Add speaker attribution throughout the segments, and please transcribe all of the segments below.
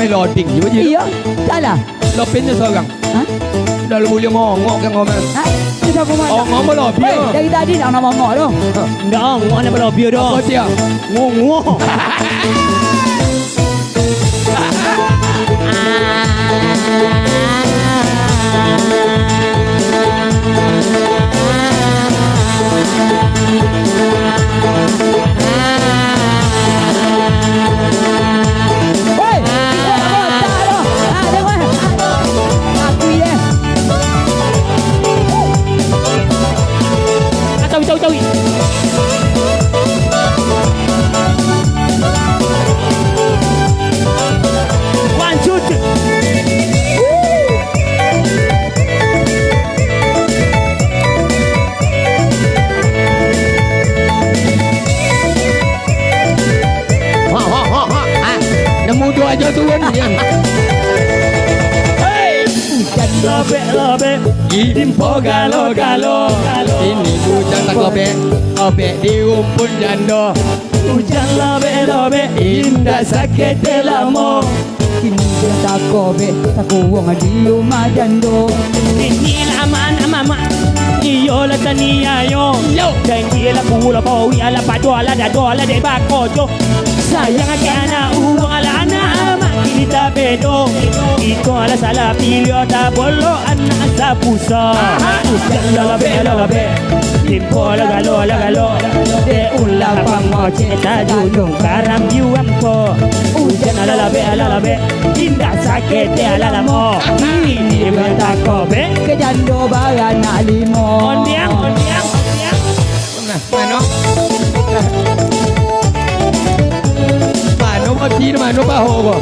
Speaker 1: melodic je je.
Speaker 2: Iya, salah.
Speaker 1: Lopinnya seorang.
Speaker 2: Ha?
Speaker 1: Dah boleh ngongok kan ngomong.
Speaker 2: Ha? Kita apa mana?
Speaker 1: Oh, ngomong lopi.
Speaker 2: Hei, dari tadi nak nama ngok tu.
Speaker 3: Enggak, ngok nak berlobby dah.
Speaker 1: Apa dia?
Speaker 3: Ngok.
Speaker 2: Hei, apa tak tu? Ha, tengok. Aku dia.
Speaker 3: Tahu. One, two, three.
Speaker 1: Nemu dua aja turun dia.
Speaker 3: Lobe, info galo.
Speaker 1: Ini hujan tak lobek di rumpun jando.
Speaker 3: Hujan lobe, indah sakit lamo.
Speaker 2: Kini dia tak kobe, tak kuang di rumah jando.
Speaker 3: Ini lama mama. Iyo la tania yo. Janji la pula pawi ala padua la dadua la de bakojo. Sayang kana uang ala anak kita bedo. Iko ala salah pilih tak bolo anak sapusa. Hujan lobe. Timpo la galo. De ulang pamoce ta junung karam yuampo. Hujan ala labe. Indah sakit ala lamo. Ini bertakobe.
Speaker 2: Ke jando baran nak limo.
Speaker 3: Ondiang.
Speaker 1: Nah, mano. Mano mati mano baho ko.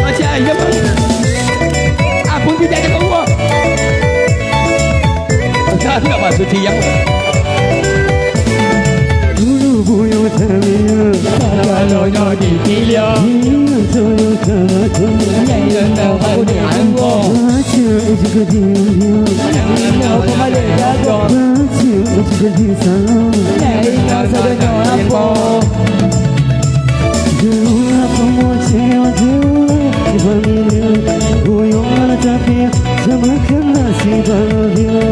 Speaker 1: Masih aja bang. Apun tidak ada kau. Enggak masuk siang.
Speaker 3: Dulu buyut kalau dipilih
Speaker 1: Yang dah aku dengan kau.
Speaker 3: baca juga dia
Speaker 1: Yang aku balik jago.
Speaker 3: baca juga dia salah
Speaker 1: Yang sedenya apa?
Speaker 3: dulu apa mau cewek dibandingin goyang tapi sama kena si bahagia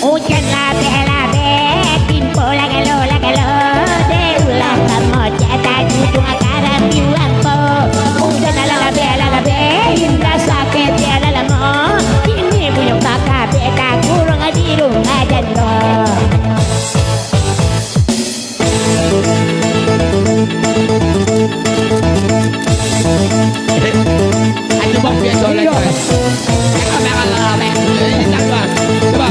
Speaker 4: Hujan labe, timpo la galo, de ulang pamoce ta junung karam yuampo. Hujan labe, indah sakit ala lamo. Kini buyung tak kabe tak kurang di rumah jando.
Speaker 1: Ayo bang biasa lagi. Jangan lama. Ini tak bang. Coba.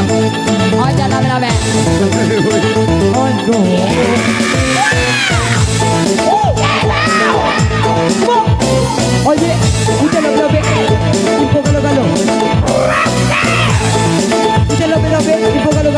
Speaker 2: Oh, jangan lama. Oh, je, hujan lobe. Info galo. Hujan lobe, info galo.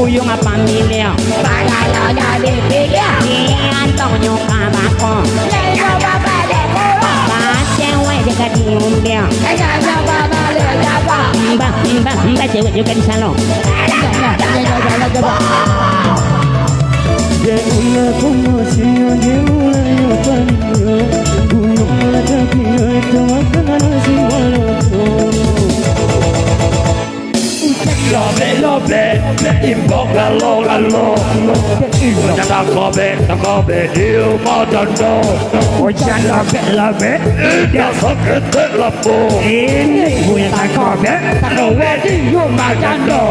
Speaker 3: Yung pamilya
Speaker 4: Pagalo dipilih, Antonio Camaco. Lego babale muro,
Speaker 3: cewek juga diundang
Speaker 4: lego babale jaba.
Speaker 3: mbak cewek juga di salon
Speaker 5: Jauhlah komosi, jauhlah yang paling Gununglah tapi itu akan nasi walau
Speaker 3: lobe Imbok galo Jangan kobe Diu modondo Jangan lobe Dia sakit lapo Ini punya tak kobe Diu modondo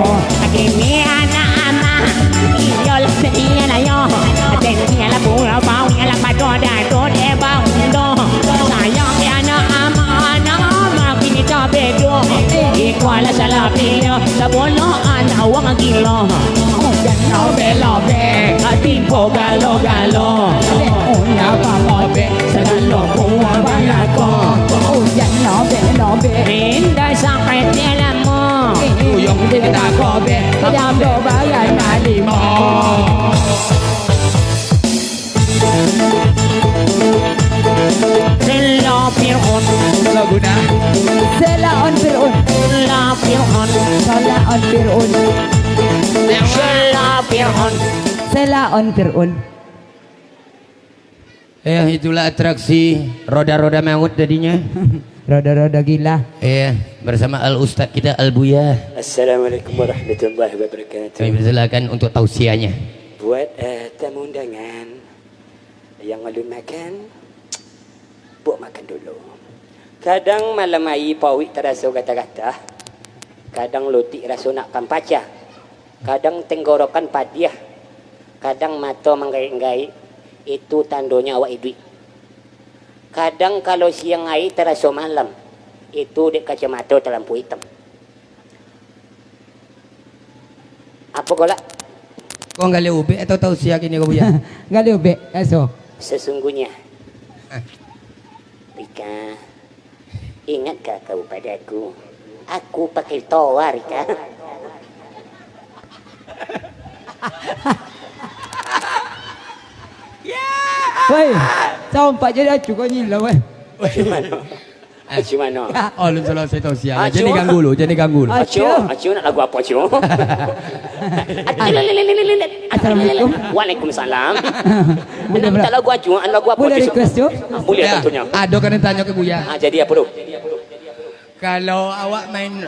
Speaker 4: Kimi anak-anak iyo lah sedia na yo Tentunya lah pula bau ya lah padoda dode bau do sayang ya anak-anak kini tak bedo ikuala salah pilih sabolo anak wang gilo
Speaker 1: Lobe
Speaker 3: Timpo galo
Speaker 1: Unya pa lobe
Speaker 3: Segalo buah bayako
Speaker 1: Uyan lobe
Speaker 4: Indah sampai tialamu
Speaker 1: Uyong kita kobe Jamdo bagai malimo
Speaker 4: Sela pirun
Speaker 1: Lagu dah
Speaker 2: Sela on Fir'un.
Speaker 4: Sela pirun
Speaker 2: Sela on Fir'un.
Speaker 4: Sela pirun
Speaker 2: Sela on Fir'un.
Speaker 1: Itulah atraksi roda-roda maut tadinya.
Speaker 2: Roda-roda gila.
Speaker 1: Bersama Al-Ustadz kita Al-Buya.
Speaker 6: Assalamualaikum warahmatullahi wabarakatuh.
Speaker 1: Kami persilakan untuk tausiahnya.
Speaker 6: Buat tamu undangan yang belum makan, buat makan dulu. Kadang malam air pawik terasa kata-kata, kadang lutik rasa nak kampaca, kadang tenggorokan padiah, kadang mata menggait-gait, itu tandonya awak duit. Kadang kalau siang air terasa malam, itu dek kacamata terlampu hitam. Apa kau lah?
Speaker 1: Kau nggak lihat ube atau tausiah kini kau Buya?
Speaker 2: Nggak ada ube. Eso.
Speaker 6: Sesungguhnya Rika, ingatkah kau padaku? Aku pakai toa Rika.
Speaker 2: Woi, sampai jadi acu kau nyila weh.
Speaker 6: Acu mana?
Speaker 1: Oh, lu salah saya tausiah.
Speaker 6: Acu.
Speaker 1: Jadi ganggu lu, jadi ganggu lu.
Speaker 6: Acu, acu nak lagu apa acu?
Speaker 2: Assalamualaikum.
Speaker 6: Waalaikumsalam. Anda minta lagu acu, anda lagu apa
Speaker 2: Boleh
Speaker 6: acu?
Speaker 2: request tu?
Speaker 6: Boleh tentunya.
Speaker 1: Ada kan yang tanya ke Buya.
Speaker 6: Jadi apa tu?
Speaker 1: Kalau awak main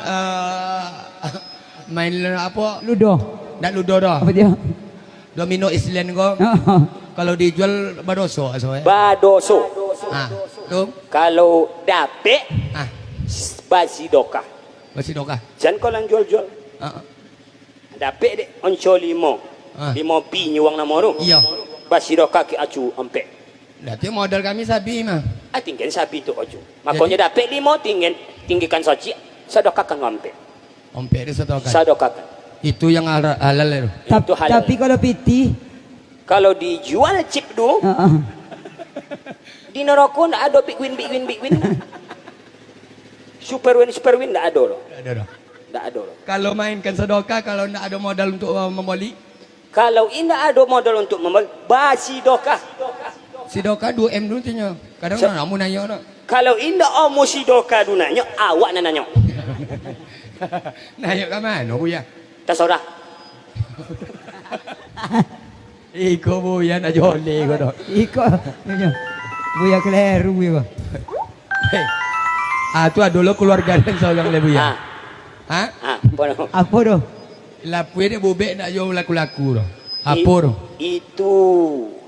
Speaker 1: main apa?
Speaker 2: Ludo.
Speaker 1: Nak ludo dah.
Speaker 2: Apa dia?
Speaker 1: Domino Island kau. Kalau dijual badoso aso
Speaker 6: Badoso.
Speaker 1: Tu.
Speaker 6: Kalau dapet basidoka.
Speaker 1: Masih dokah.
Speaker 6: Jangan kau lang jual-jual. Dapet dek onco limo. Limo pi nyuang nama tu.
Speaker 1: Iya.
Speaker 6: Basidoka ke acu ampek.
Speaker 1: Nanti modal kami sabi mah.
Speaker 6: Tinggal sapi tu acu. Makanya dapet limo tinggikan saji. Sadokakan ampek.
Speaker 1: Ompek dia satu kali.
Speaker 6: Sadokakan.
Speaker 1: Itu yang halal itu.
Speaker 6: Itu halal.
Speaker 2: Tapi kalau piti,
Speaker 6: Kalau dijual chip tu, di neraka ndak ada big win. Super win ndak ada loh. Ndak ada loh.
Speaker 1: Kalau mainkan sedekah, kalau ndak ada modal untuk membeli,
Speaker 6: Kalau indah ada modal untuk membeli, basidoka.
Speaker 1: sedekah 2M dulu tanya. Kadang kamu nanya nak.
Speaker 6: Kalau indah omo sidoka dunanya, awak nanya.
Speaker 1: Nanya ke mana Buya?
Speaker 6: Terserah.
Speaker 1: Iko Buya nak joleh kau dah.
Speaker 2: iko. Buya keleru ya.
Speaker 1: Tu dulu keluarga dan seorang le Buya.
Speaker 6: Bueno.
Speaker 2: Apa tu?
Speaker 1: Lapui dia bobek nak jual laku-laku dah. Apa tu?
Speaker 6: Itu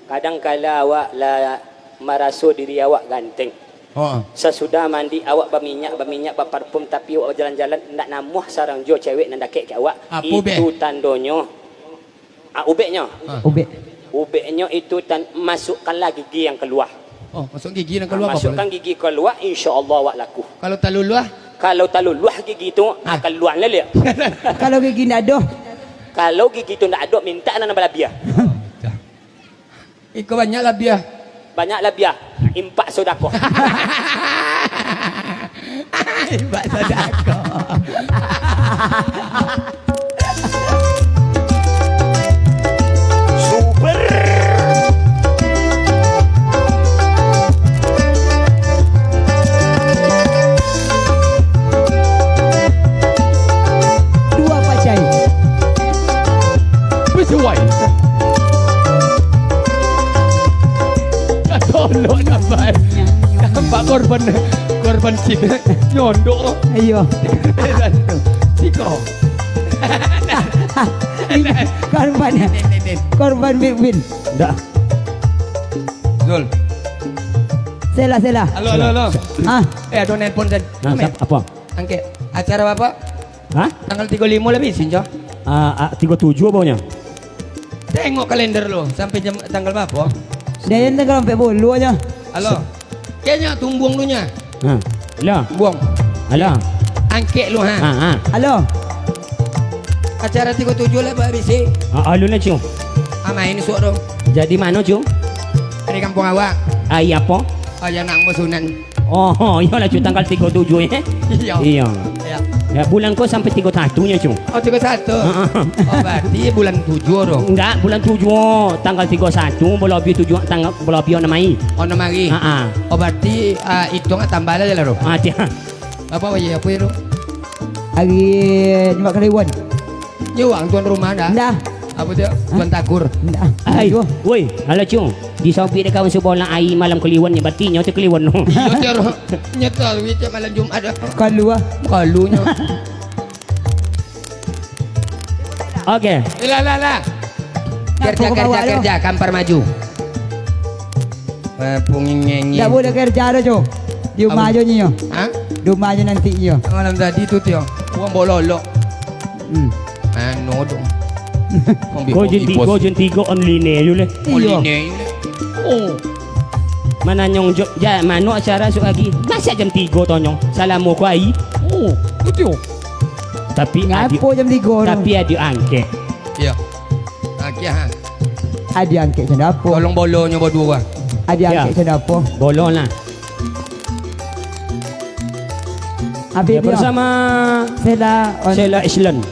Speaker 6: kadang kala awak lah merasa diri awak ganteng. Sesudah mandi awak berminyak berparfum tapi awak jalan-jalan nak namuh sarang jo cewek nak dakek ke awak. Itu tandonyo. Ubeknya. Ubeknya itu masukkanlah gigi yang keluar.
Speaker 1: Masuk gigi yang keluar apa?
Speaker 6: Masukkan gigi keluar, insya-Allah awak laku.
Speaker 1: Kalau taluluah?
Speaker 6: Kalau taluluah gigi itu akan luar lelak.
Speaker 2: Kalau gigi ndak ada.
Speaker 6: Kalau gigi itu ndak ada, minta nak balabiah.
Speaker 1: Iko banyak lah biah.
Speaker 6: Banyak labiah. Impak sedekah.
Speaker 1: Impak sedekah.
Speaker 6: Super.
Speaker 2: Dua pacai.
Speaker 1: Bersuai. Tolong dapat. Nampak korban sip nyondok.
Speaker 2: Ayo.
Speaker 1: Siko.
Speaker 2: Korban ya. Korban Big
Speaker 3: Dah.
Speaker 1: Zul.
Speaker 2: Sela.
Speaker 1: Halo.
Speaker 2: Ah,
Speaker 1: Ada nelpon kan.
Speaker 3: Nah, apa?
Speaker 1: Angke. Acara Bapak
Speaker 3: Hah?
Speaker 1: tanggal 35 lebih sih, Cok.
Speaker 3: 37 baunya.
Speaker 1: Tengok kalender lo sampai jam tanggal berapa?
Speaker 2: dia yang tengah sampai bulu aja.
Speaker 1: Halo. Kayaknya tumbung lu nya.
Speaker 3: Alah.
Speaker 1: Buang.
Speaker 3: Alah.
Speaker 1: Angke lu ha.
Speaker 2: Halo.
Speaker 1: Acara 37 lah Pak Bisi.
Speaker 3: Alu na Cung.
Speaker 1: Main suak dong.
Speaker 3: Jadi mana Cung?
Speaker 1: Di kampung awak.
Speaker 3: Iya po.
Speaker 1: Aja nak musunan.
Speaker 3: Oh, iyalah Cung tanggal 37 ya.
Speaker 1: Iya.
Speaker 3: Iya.
Speaker 1: Ya.
Speaker 3: Ya bulan ko sampai 31-nya Cung.
Speaker 1: Oh 31. Oh berarti bulan 7 dong.
Speaker 3: Enggak, bulan 7 tanggal 31 bola bio 7 tanggal bola bio namai.
Speaker 1: Oh namagi. Oh berarti hitung tambah aja lah dong.
Speaker 3: Dia.
Speaker 1: Apa wajah apa ya dong?
Speaker 2: Hari Jumat Kliwon.
Speaker 1: Nyuang tuan rumah dah.
Speaker 2: Dah.
Speaker 1: Apa dia? Tuan takur.
Speaker 2: Dah.
Speaker 3: Ai, woi, ala Cung. Di Sopi dia kawan sebola ai malam Kliwon ni berarti nyawa Kliwon no.
Speaker 1: Iya tiar. Nyetar wita malam Jumat dah.
Speaker 2: Kalau ah.
Speaker 1: Kalunya.
Speaker 3: Okey.
Speaker 1: Lah. Kerja kampar maju. Pungin nyanyi.
Speaker 2: Tak boleh kerja dah, Cok. Di rumah aja ni yo.
Speaker 1: Ha?
Speaker 2: Di rumah aja nanti yo.
Speaker 1: Malam tadi tu tio. Uang bololok.
Speaker 2: Hmm.
Speaker 1: Ano dong.
Speaker 3: Kau jentigo online dulu le.
Speaker 2: Iya.
Speaker 1: Oh.
Speaker 3: Mana nyong ja mano acara su lagi. Masa jam 3 tonyong. Salamu ko ai.
Speaker 1: Oh, tu tio.
Speaker 3: Tapi
Speaker 2: Ngapo jam 3
Speaker 3: tapi ada angke.
Speaker 1: Iya. Akia ha.
Speaker 2: Ada angkat macam apa?
Speaker 1: Tolong bolonya berdua.
Speaker 2: Ada angkat macam apa?
Speaker 3: Bolong lah.
Speaker 2: Habis
Speaker 3: Ya,
Speaker 2: dia
Speaker 3: bersama
Speaker 2: Sela
Speaker 3: Sheila Islan.